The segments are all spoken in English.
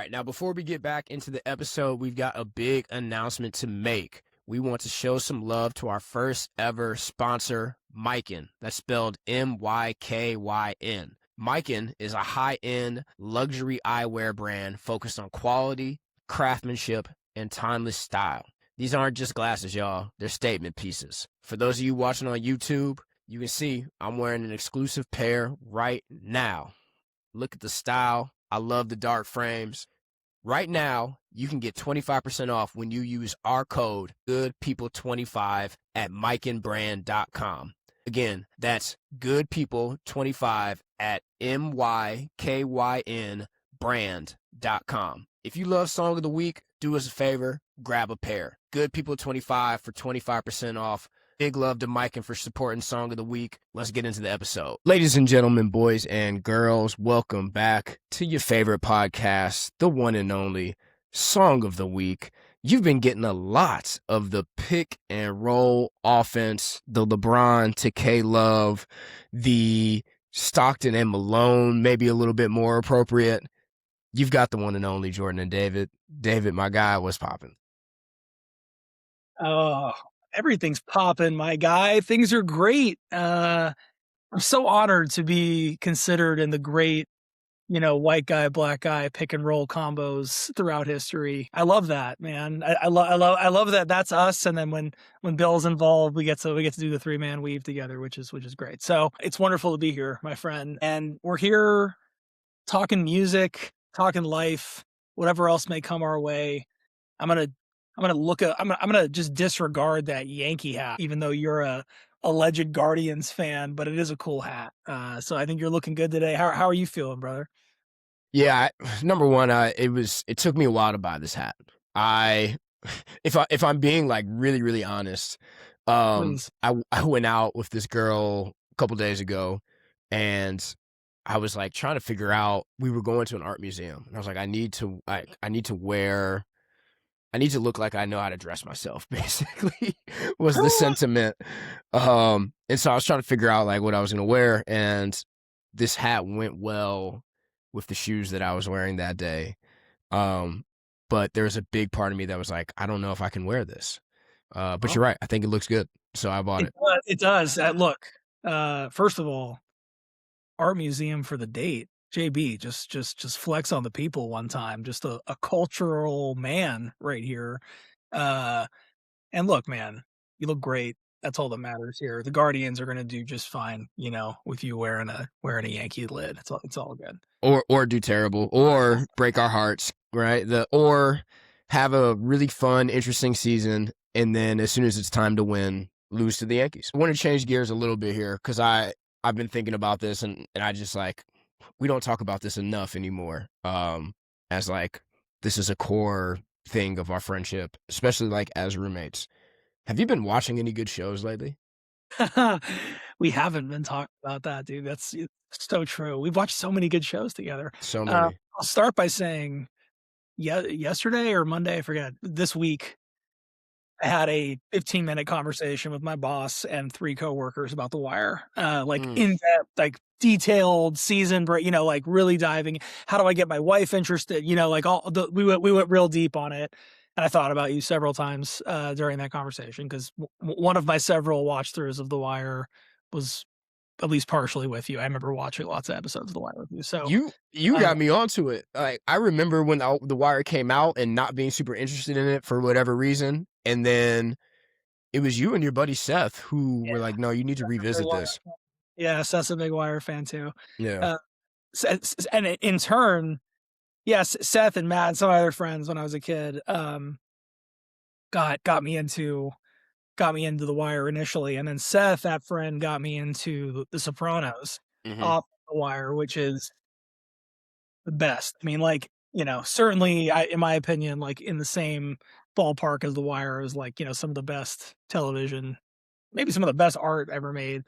right, now before we get back into the episode, we've got a big announcement to make. We want to show some love to our first ever sponsor, Mykin. That's spelled M-Y-K-Y-N. Mykin is a high-end luxury eyewear brand focused on quality, craftsmanship, and timeless style. These aren't just glasses, y'all. They're statement pieces. For those of you watching on YouTube, you can see I'm wearing an exclusive pair right now. Look at the style. I love the dark frames. Right now, you can get 25% off when you use our code GoodPeople25 at mykinbrand.com. Again, that's GoodPeople25 at MYKYN brand.com. If you love Song of the Week, do us a favor, grab a pair. GoodPeople25 for 25% off. Big love to Mykin for supporting Song of the Week. Let's get into the episode. Ladies and gentlemen, boys and girls, welcome back to your favorite podcast, the one and only Song of the Week. You've been getting a lot of the pick and roll offense, the LeBron to K-Love, the Stockton and Malone, maybe a little bit more appropriate. You've got the one and only Jordan and David. David, my guy, what's popping? Oh, everything's popping, my guy. Things are great. I'm so honored to be considered in the great, white guy, black guy pick and roll combos throughout history. I love that, man. I love that that's us. And then when Bill's involved, we get to do the 3-man weave together, which is great. So it's wonderful to be here, my friend. And we're here talking music, talking life, whatever else may come our way. I'm gonna just disregard that Yankee hat, even though you're a alleged Guardians fan, but it is a cool hat. So I think you're looking good today. How are you feeling, brother? Yeah, number one, it took me a while to buy this hat. If I'm being like really, really honest, I went out with this girl a couple days ago, and I was like trying to figure out. We were going to an art museum, and I was like, I need to look like I know how to dress myself, basically, was the sentiment. And so I was trying to figure out like what I was going to wear, and this hat went well with the shoes that I was wearing that day. But there was a big part of me that was like, I don't know if I can wear this. But you're right. I think it looks good. So I bought it. It does. Look, first of all, art museum for the date. JB, just flex on the people one time. Just a cultural man right here. And look, man, you look great. That's all that matters here. The Guardians are gonna do just fine, with you wearing a Yankee lid. It's all good. Or do terrible, or break our hearts, right? Or have a really fun, interesting season, and then as soon as it's time to win, lose to the Yankees. I want to change gears a little bit here because I've been thinking about this, and I just like, we don't talk about this enough anymore. As like, this is a core thing of our friendship, especially like as roommates. Have you been watching any good shows lately? We haven't been talking about that, dude. That's so true. We've watched so many good shows together. So many. I'll start by saying, yesterday or Monday, I forget, this week, I had a 15-minute conversation with my boss and 3 coworkers about The Wire, in-depth, like detailed season, like really diving. How do I get my wife interested? We went real deep on it. And I thought about you several times during that conversation because one of my several watch throughs of The Wire was at least partially with you. I remember watching lots of episodes of The Wire with you. So you got me onto it. Like, I remember when The Wire came out and not being super interested in it for whatever reason, and then it was you and your buddy Seth who were like, "No, you need to revisit this." Yeah, Seth's a big Wire fan too. Yeah, and in turn, yes, Seth and Matt and some other friends when I was a kid, got me into The Wire initially, and then Seth, that friend, got me into The Sopranos off The Wire, which is the best. I mean, like, certainly, in my opinion, like in the same ballpark as The Wire is like, some of the best television, maybe some of the best art ever made.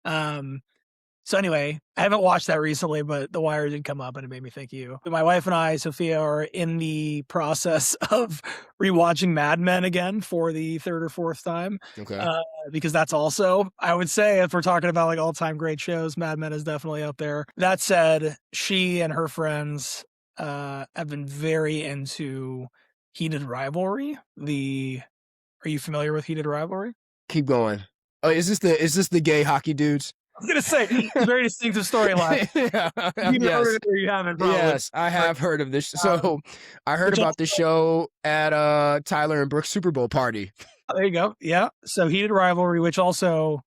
So anyway, I haven't watched that recently, but The Wire did come up and it made me think of you. My wife and I, Sophia, are in the process of rewatching Mad Men again for the 3rd or 4th time. okay. Because that's also, I would say, if we're talking about like all-time great shows, Mad Men is definitely up there. That said, she and her friends I've been very into Heated Rivalry. Are you familiar with Heated Rivalry? Keep going. Oh, is this the gay hockey dudes? I was gonna say it's a very distinctive storyline. Yeah, You either heard yes. it or you haven't, probably. Yes, I have heard of this. Um, So I heard which about the show at Tyler and Brooke's Super Bowl party. there you go. Yeah. So Heated Rivalry, which also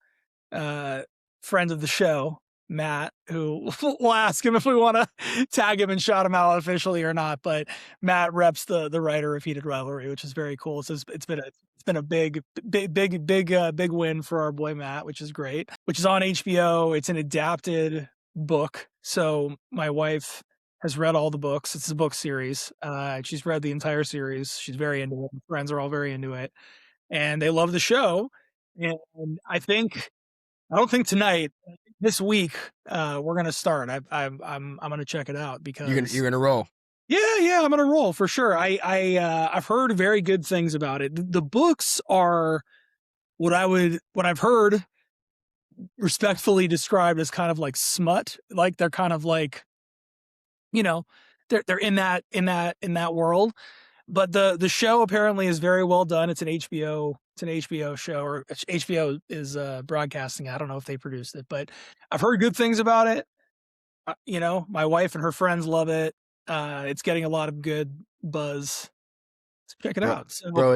uh friend of the show, Matt, who we'll ask him if we want to tag him and shout him out officially or not. But Matt reps the writer of Heated Rivalry, which is very cool. So it's been a big win for our boy Matt, which is great. Which is on HBO. It's an adapted book. So my wife has read all the books. It's a book series. She's read the entire series. She's very into it. Friends are all very into it, and they love the show. And I don't think tonight, this week, we're gonna start. I'm gonna check it out because You're gonna roll. yeah, I'm gonna roll for sure. I've heard very good things about it. The books are what I've heard respectfully described as kind of like smut. Like they're kind of like, you know, they're in that world. But the show apparently is very well done. It's an HBO show, or HBO is broadcasting. I don't know if they produced it, but I've heard good things about it. My wife and her friends love it. It's getting a lot of good buzz. Let's check it out. So, Bro,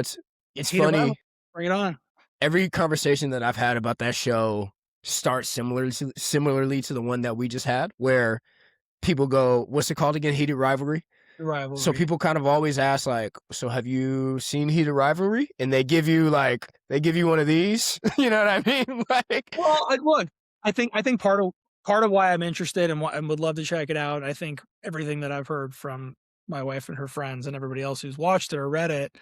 it's funny. Bring it on. Every conversation that I've had about that show starts similarly to the one that we just had, where people go, "What's it called again? Heated Rivalry." Rivalry. So people kind of always ask, like, "So have you seen Heated Rivalry?" And they give you one of these. You know what I mean? Like, well, look, I think part of why I'm interested and would love to check it out. I think everything that I've heard from my wife and her friends and everybody else who's watched it or read it,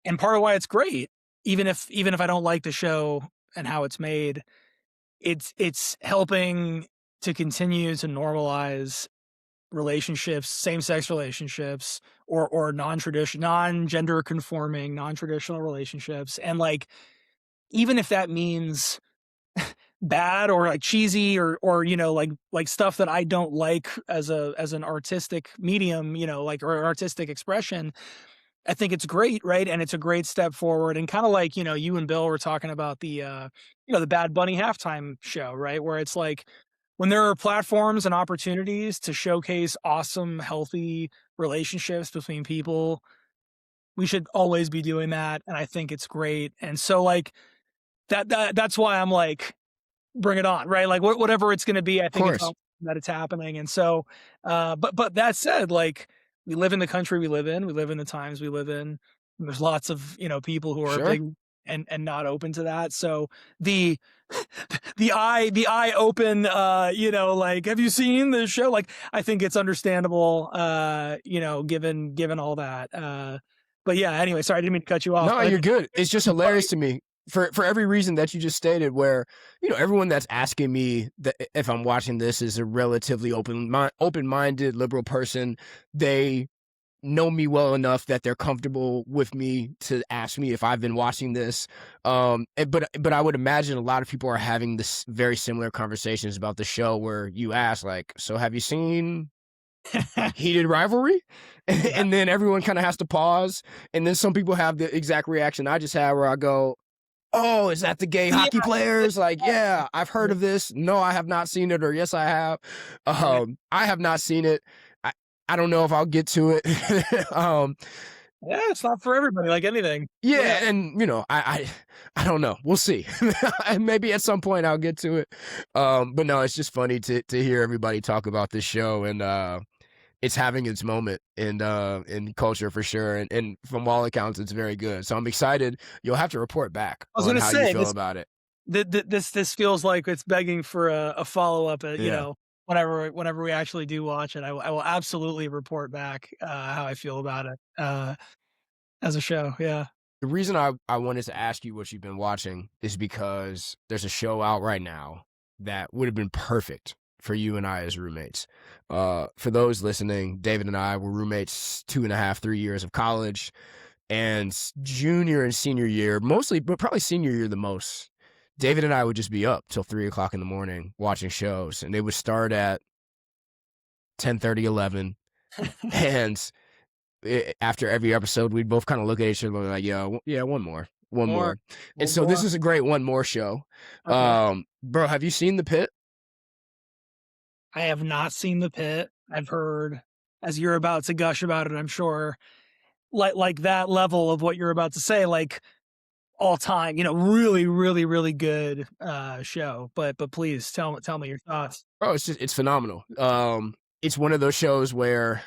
and part of why it's great, even if I don't like the show and how it's made, it's helping to continue to normalize relationships, same-sex relationships, or non-gender conforming, non-traditional relationships. And like, even if that means bad or like cheesy or like stuff that I don't like as an artistic medium, or artistic expression, I think it's great, right? And it's a great step forward. And kind of like, you and Bill were talking about the Bad Bunny halftime show, right? Where it's like, when there are platforms and opportunities to showcase awesome, healthy relationships between people, we should always be doing that. And I think it's great. And so like that's why I'm like, bring it on, right? Like whatever it's going to be, I think it's awesome that it's happening. And so, but that said, like, we live in the country we live in the times we live in. There's lots of, people who are big and not open to that. So the eye open, like, have you seen the show? Like, I think it's understandable, given all that. But yeah, anyway, sorry, I didn't mean to cut you off. No, you're good. It's just hilarious to me for every reason that you just stated, where, everyone that's asking me that if I'm watching this is a relatively open-minded liberal person. They know me well enough that they're comfortable with me to ask me if I've been watching this. But I would imagine a lot of people are having this very similar conversations about the show, where you ask, like, "So have you seen Heated Rivalry?" And then everyone kind of has to pause, and then some people have the exact reaction I just had, where I go, "Oh, is that the gay hockey players?" Like, yeah, I've heard of this. No, I have not seen it, or yes, I have. I have not seen it. I don't know if I'll get to it. Yeah, it's not for everybody, like anything. Yeah, and I don't know. We'll see. Maybe at some point I'll get to it. But no, it's just funny to hear everybody talk about this show, and it's having its moment in culture for sure. And from all accounts, it's very good. So I'm excited. You'll have to report back on how you feel about it. This feels like it's begging for a follow-up, whenever we actually do watch it. I will absolutely report back how I feel about it as a show. Yeah. The reason I wanted to ask you what you've been watching is because there's a show out right now that would have been perfect for you and I as roommates. For those listening, David and I were roommates 2.5, 3 years of college, and junior and senior year, mostly, but probably senior year the most. David and I would just be up till 3 o'clock in the morning watching shows, and they would start at 10:30, 11. And after every episode, we'd both kind of look at each other like, yeah, one more, one More, more. And one so this more. is a great one more show. Okay. Bro, have you seen The Pit? I have not seen The Pit. I've heard, as you're about to gush about it, I'm sure, like that level of what you're about to say, like all time, really, really, really good show. But please tell me your thoughts. Bro, it's phenomenal. It's one of those shows where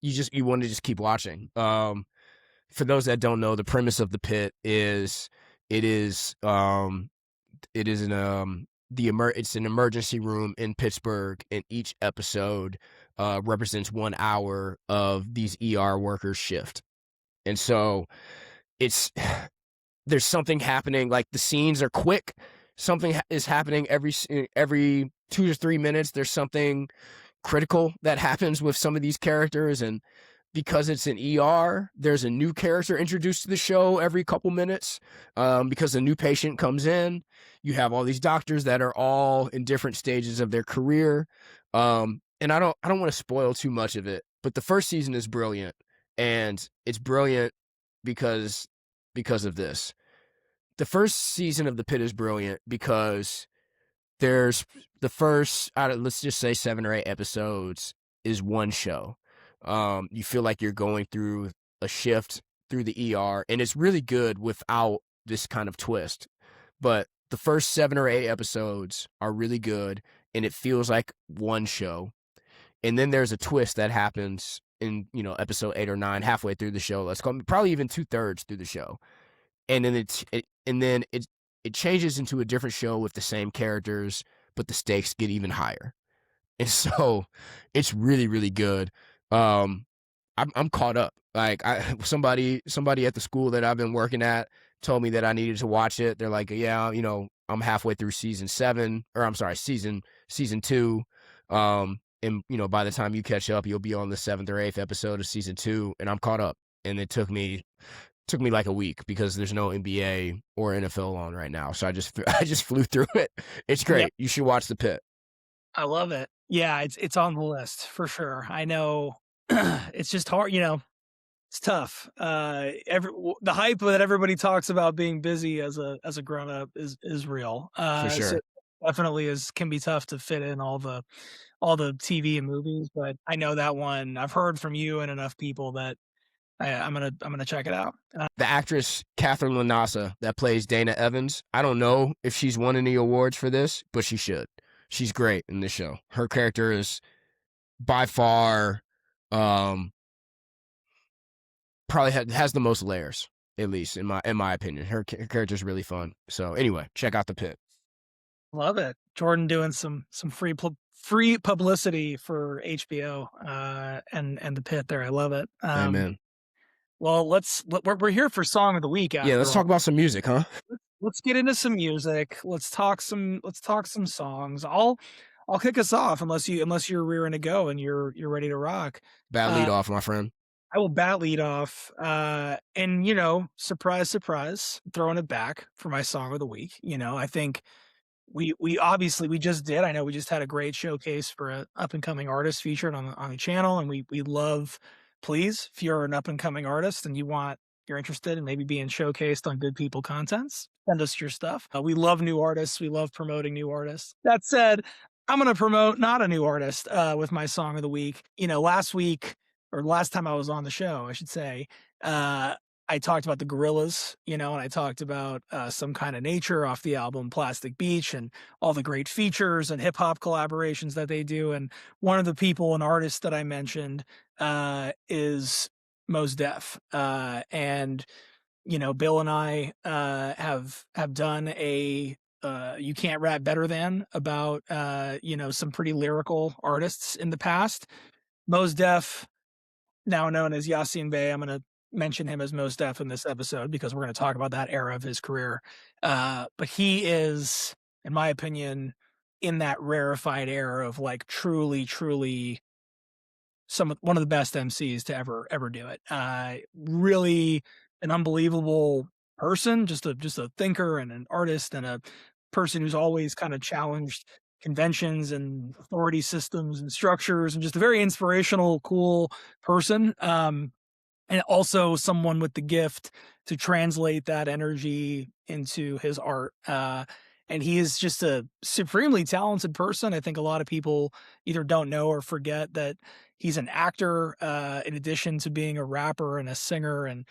you want to just keep watching. For those that don't know, the premise of The Pit is it is it is it's an emergency room in Pittsburgh, and each episode represents 1 hour of these ER workers' shift. And so it's there's something happening. Like the scenes are quick. Something is happening every 2 to 3 minutes. There's something critical that happens with some of these characters, and because it's an ER, there's a new character introduced to the show every couple minutes. Because a new patient comes in, you have all these doctors that are all in different stages of their career. And I don't want to spoil too much of it, but the first season is brilliant, and it's brilliant because of this. The first season of The Pit is brilliant because there's the first let's just say 7 or 8 episodes is one show. You feel like you're going through a shift through the ER, and it's really good without this kind of twist. But the first 7 or 8 episodes are really good, and it feels like one show. And then there's a twist that happens in episode 8 or 9, halfway through the show. Let's call it, probably even 2/3 through the show, and then it changes into a different show with the same characters, but the stakes get even higher. And so it's really, really good. I'm caught up. Like somebody at the school that I've been working at told me that I needed to watch it. They're like, yeah, I'm halfway through season 2. And by the time you catch up, you'll be on the 7th or 8th episode of season 2, and I'm caught up. And it took me like a week because there's no NBA or NFL on right now. So I just flew through it. It's great. Yep. You should watch The Pit. I love it. Yeah, it's on the list for sure. I know it's just hard, it's tough. The hype that everybody talks about being busy as a grown up is real. For sure. So definitely can be tough to fit in all the TV and movies, but I know that one I've heard from you and enough people that I'm gonna check it out. The actress Catherine Lanasa that plays Dana Evans, I don't know if she's won any awards for this, but she should. She's great in this show. Her character is by far probably has the most layers, at least in my opinion. Her character is really fun. So anyway, check out The Pit. Love it. Jordan doing some free publicity for HBO and The Pit there. I love it. Amen. Well, we're here for song of the week. Yeah, let's talk about some music, huh? Let's get into some music. Let's talk some songs. I'll kick us off unless you're rearing to go and you're ready to rock. Bad lead off, my friend. I will bat lead off. And surprise, surprise, throwing it back for my song of the week. I think we obviously we just did. I know we just had a great showcase for an up and coming artist featured on the channel, and we love. Please, if you're an up and coming artist and you're interested in maybe being showcased on Good People Contents, send us your stuff. We love new artists. We love promoting new artists. That said, I'm going to promote not a new artist with my song of the week. Last week or last time I was on the show, I should say, I talked about the Gorillas, and I talked about Some Kind of Nature off the album Plastic Beach and all the great features and hip hop collaborations that they do. And one of the people and artists that I mentioned is Mos Def. And, Bill and I have done a You Can't Rap Better Than about, some pretty lyrical artists in the past. Mos Def, now known as Yasin Bey, I'm going to mention him as Mos Def in this episode because we're going to talk about that era of his career. But he is, in my opinion, in that rarefied era of like truly, truly one of the best MCs to ever do it. Really an unbelievable person, just a thinker and an artist and a person who's always kind of challenged conventions and authority systems and structures, and just a very inspirational, cool person. And also someone with the gift to translate that energy into his art. And he is just a supremely talented person. I think a lot of people either don't know or forget that he's an actor, in addition to being a rapper and a singer. And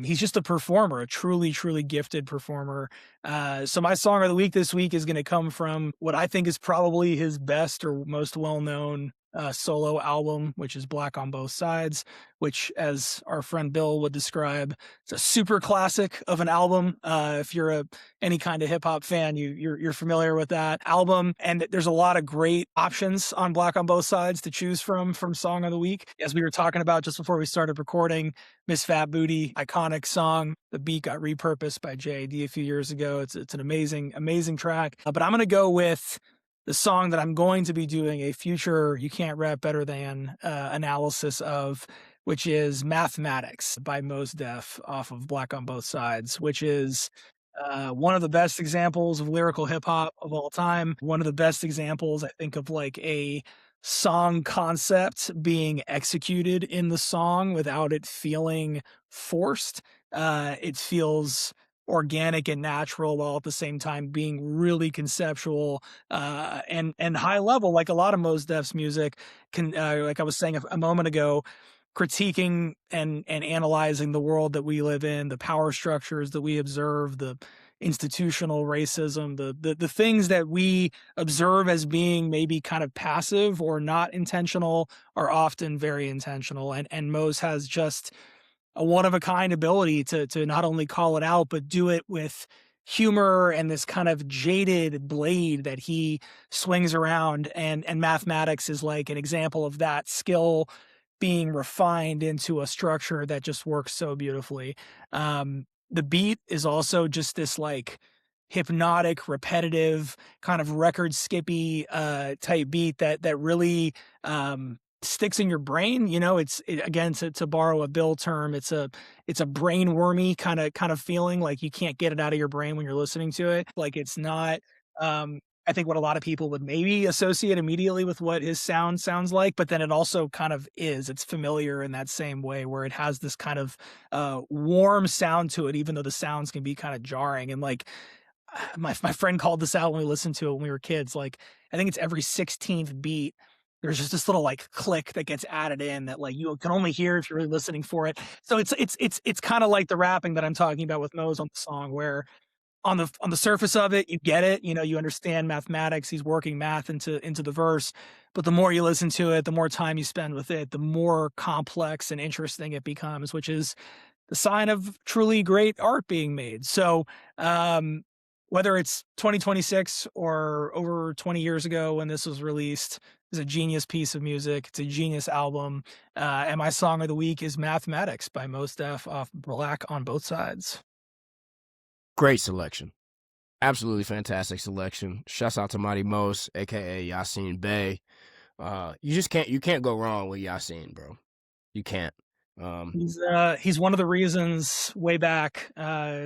he's just a performer, a truly, truly gifted performer. So my song of the week this week is going to come from what I think is probably his best or most well known solo album, which is Black on Both Sides, which, as our friend Bill would describe, it's a super classic of an album. If you're any kind of hip hop fan, you're familiar with that album. And there's a lot of great options on Black on Both Sides to choose from song of the week. As we were talking about just before we started recording, Miss Fat Booty, iconic song. The beat got repurposed by JD a few years ago. It's an amazing track. But I'm gonna go with the song that I'm going to be doing a future You Can't Rap Better Than analysis of, which is Mathematics by Mos Def off of Black on Both Sides, which is one of the best examples of lyrical hip hop of all time. One of the best examples, I think, of like a song concept being executed in the song without it feeling forced. It feels organic and natural while at the same time being really conceptual and high level, like a lot of Mos Def's music can, like I was saying a moment ago, critiquing and analyzing the world that we live in, the power structures that we observe, the institutional racism, the things that we observe as being maybe kind of passive or not intentional are often very intentional. And Mos has just a one of a kind ability to not only call it out, but do it with humor and this kind of jaded blade that he swings around. And Mathematics is like an example of that skill being refined into a structure that just works so beautifully. The beat is also just this like hypnotic, repetitive, kind of record skippy type beat that really sticks in your brain. You know, again, to borrow a Bill term, it's a brain wormy kind of feeling, like you can't get it out of your brain when you're listening to it. Like it's not I think what a lot of people would maybe associate immediately with what his sound sounds like, but then it also kind of is. It's familiar in that same way where it has this kind of warm sound to it, even though the sounds can be kind of jarring. And like my friend called this out when we listened to it when we were kids. Like I think it's every 16th beat. There's just this little like click that gets added in that like you can only hear if you're really listening for it. So it's kind of like the rapping that I'm talking about with Mose on the song, where on the surface of it, you get it. You know, you understand mathematics. He's working math into the verse, but the more you listen to it, the more time you spend with it, the more complex and interesting it becomes, which is the sign of truly great art being made. So, whether it's 2026 or over 20 years ago when this was released, is a genius piece of music. It's a genius album. And my song of the week is Mathematics by Mos Def off Black on Both Sides. Great selection. Absolutely fantastic selection. Shouts out to Mighty Mos, aka Yasin Bey. You can't go wrong with Yasin, bro. You can't. He's one of the reasons way back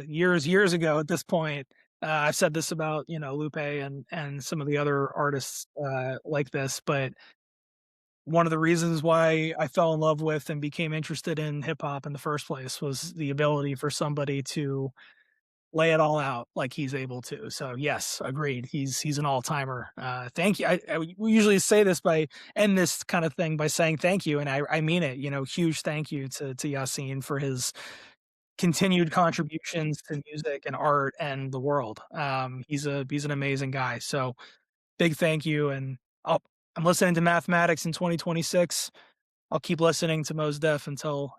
years ago at this point. I've said this about, you know, Lupe and some of the other artists like this, but one of the reasons why I fell in love with and became interested in hip hop in the first place was the ability for somebody to lay it all out like he's able to. So yes, agreed. He's an all timer. Thank you. We usually say this by end this kind of thing by saying thank you, and I mean it. You know, huge thank you to Yasin for his continued contributions to music and art and the world. He's an amazing guy. So big thank you. And I'm listening to Mathematics in 2026. I'll keep listening to Mos Def until,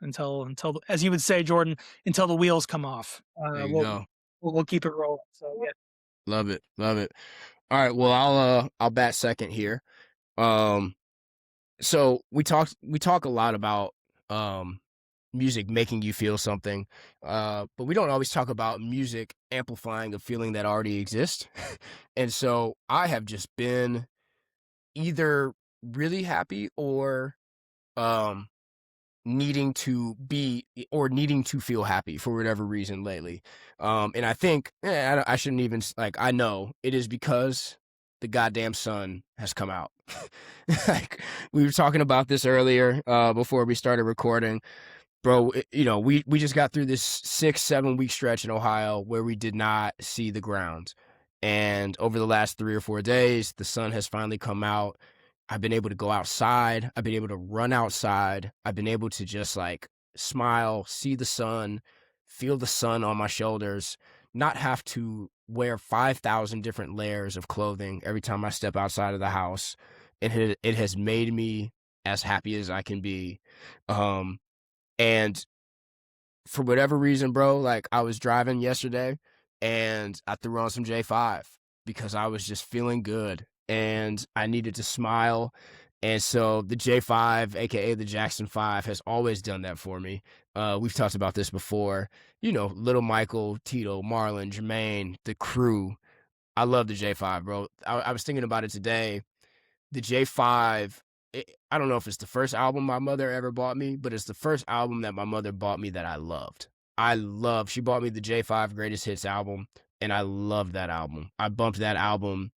as you would say, Jordan, until the wheels come off. There you go. We'll keep it rolling. So yeah. Love it. All right. Well, I'll bat second here. So we talk a lot about music making you feel something, but we don't always talk about music amplifying a feeling that already exists. And so I have just been either really happy or needing to feel happy for whatever reason lately. And I think I shouldn't even, like, I know it is because the goddamn sun has come out. Like, we were talking about this earlier before we started recording. Bro, we just got through this 6-7 week stretch in Ohio where we did not see the ground. And over the last 3 or 4 days, the sun has finally come out. I've been able to go outside. I've been able to run outside. I've been able to just like smile, see the sun, feel the sun on my shoulders, not have to wear 5,000 different layers of clothing every time I step outside of the house. It has made me as happy as I can be. And for whatever reason, bro, like I was driving yesterday and I threw on some J5 because I was just feeling good and I needed to smile. And so the J5, aka the Jackson 5, has always done that for me. We've talked about this before. Little Michael, Tito, Marlon, Jermaine, the crew. I love the J5, bro. I was thinking about it today. The J5, I don't know if it's the first album my mother ever bought me, but it's the first album that my mother bought me that I loved. She bought me the J5 Greatest Hits album, and I loved that album. I bumped that album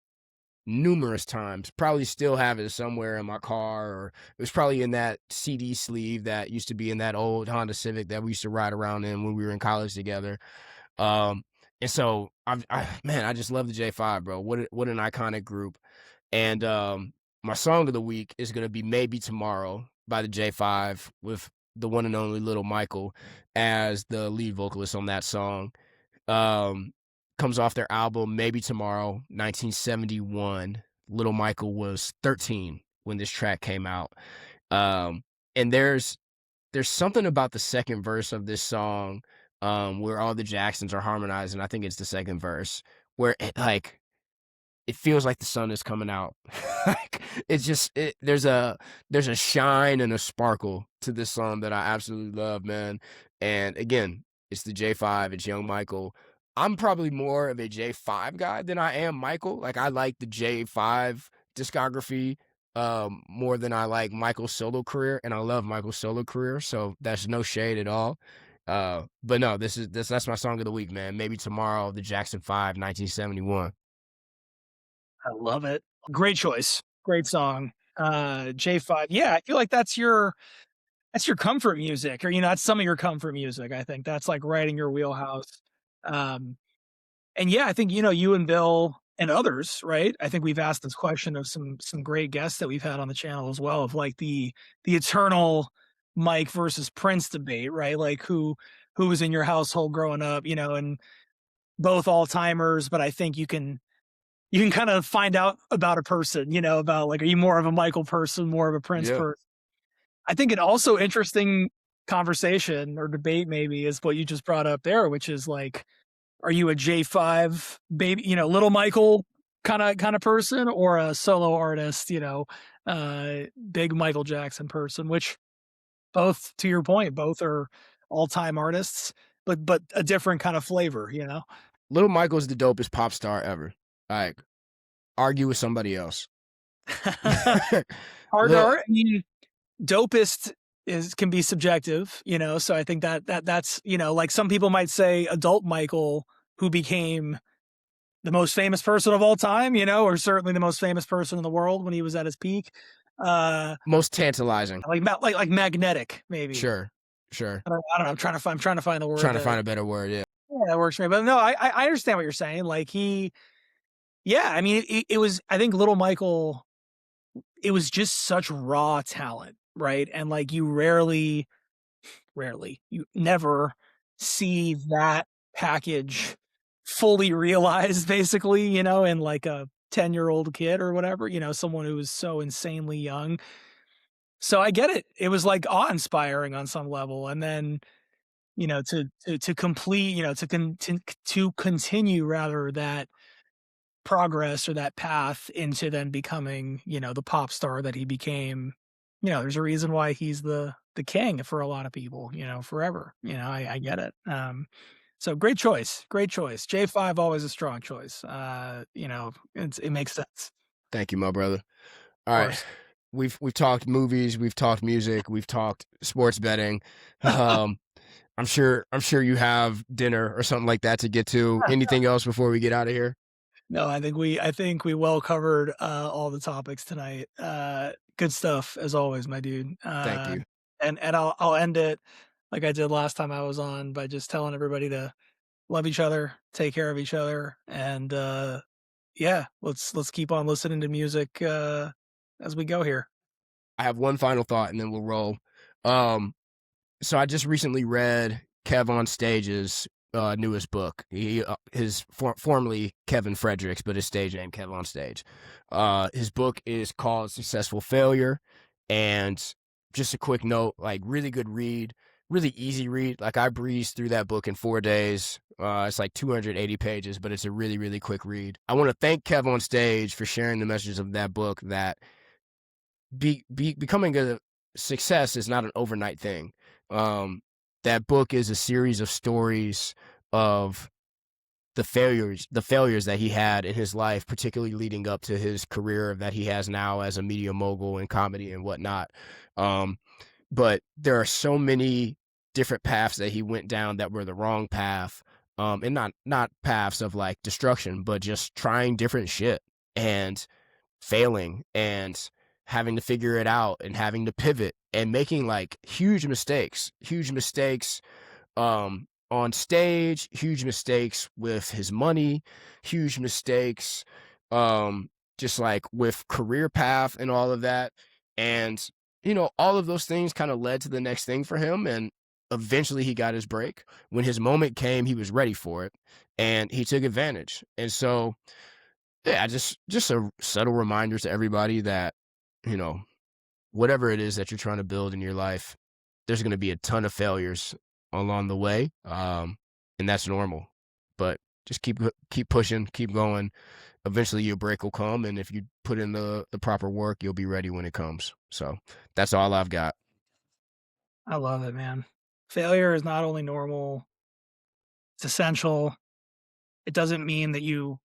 numerous times, probably still have it somewhere in my car, or it was probably in that CD sleeve that used to be in that old Honda Civic that we used to ride around in when we were in college together. And so, I just love the J5, bro. What an iconic group. And my song of the week is going to be Maybe Tomorrow by the J5 with the one and only Little Michael as the lead vocalist on that song. Comes off their album Maybe Tomorrow, 1971. Little Michael was 13 when this track came out. And there's something about the second verse of this song where all the Jacksons are harmonizing. I think it's the second verse where it feels like the sun is coming out. Like there's a shine and a sparkle to this song that I absolutely love, man. And again, it's the J5, it's Young Michael. I'm probably more of a J5 guy than I am Michael. Like, I like the J5 discography more than I like Michael's solo career, and I love Michael's solo career, so that's no shade at all. But no, that's my song of the week, man. Maybe Tomorrow, the Jackson 5, 1971. I love it. Great choice. Great song. J5. Yeah, I feel like that's your comfort music, or that's some of your comfort music. I think that's like right in your wheelhouse. And yeah, I think you and Bill and others, right? I think we've asked this question of some great guests that we've had on the channel as well, of like the eternal Mike versus Prince debate, right? Like who was in your household growing up, and both all timers, but I think you can kind of find out about a person, about like, are you more of a Michael person, more of a Prince person? I think an also interesting conversation or debate maybe is what you just brought up there, which is like, are you a J5 baby, Little Michael kind of person, or a solo artist, big Michael Jackson person, which both, to your point, both are all-time artists, but a different kind of flavor, Little Michael's the dopest pop star ever. Like, argue with somebody else. Hard to argue. I mean, dopest can be subjective, so I think that's like some people might say adult Michael, who became the most famous person of all time, or certainly the most famous person in the world when he was at his peak. Most tantalizing, like magnetic, maybe. Sure. I don't know. I'm trying to find the word. Trying to find a better word. Yeah, that works for me. But no, I understand what you're saying. Like I mean, it was, I think Little Michael, it was just such raw talent, right? And like you you never see that package fully realized, basically, in like a 10-year-old kid or whatever, someone who was so insanely young. So I get it. It was like awe-inspiring on some level. And then, to complete, to continue rather that progress or that path into then becoming, the pop star that he became. There's a reason why he's the king for a lot of people, forever. I get it. So great choice. J5, always a strong choice. It makes sense. Thank you, my brother. All right. We've talked movies, we've talked music, we've talked sports betting. I'm sure you have dinner or something like that to get to. Anything else before we get out of here? No, I think we well covered all the topics tonight. Good stuff as always, my dude. Thank you. And I'll end it like I did last time I was on by just telling everybody to love each other, take care of each other, and yeah, let's keep on listening to music as we go here. I have one final thought and then we'll roll. Um, so I just recently read Kev on Stage's newest book. He his formerly Kevin Fredericks, but his stage name Kev on Stage. His book is called Successful Failure, and just a quick note, like really good read, really easy read. Like I breezed through that book in 4 days. It's like 280 pages, but it's a really really quick read. I want to thank Kev on Stage for sharing the message of that book that becoming a success is not an overnight thing. That book is a series of stories of the failures that he had in his life, particularly leading up to his career that he has now as a media mogul in comedy and whatnot. But there are so many different paths that he went down that were the wrong path. And not paths of like destruction, but just trying different shit and failing and having to figure it out and having to pivot and making like huge mistakes on stage, huge mistakes with his money, huge mistakes just like with career path and all of that. And all of those things kind of led to the next thing for him, and eventually he got his break. When his moment came, he was ready for it and he took advantage. And so yeah, just a subtle reminder to everybody that, you know, whatever it is that you're trying to build in your life, there's going to be a ton of failures along the way, and that's normal. But just keep pushing, keep going. Eventually, your break will come, and if you put in the proper work, you'll be ready when it comes. So that's all I've got. I love it, man. Failure is not only normal, it's essential. It doesn't mean that you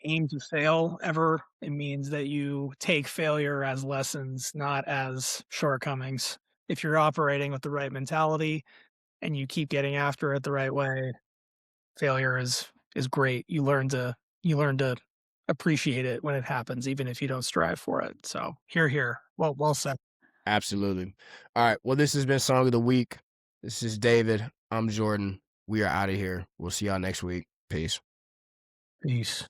aim to fail ever. It means that you take failure as lessons, not as shortcomings. If you're operating with the right mentality and you keep getting after it the right way, failure is great. You learn to appreciate it when it happens, even if you don't strive for it. So here. Well said. Absolutely. All right. Well, this has been Song of the Week. This is David. I'm Jordan. We are out of here. We'll see y'all next week. Peace. Peace.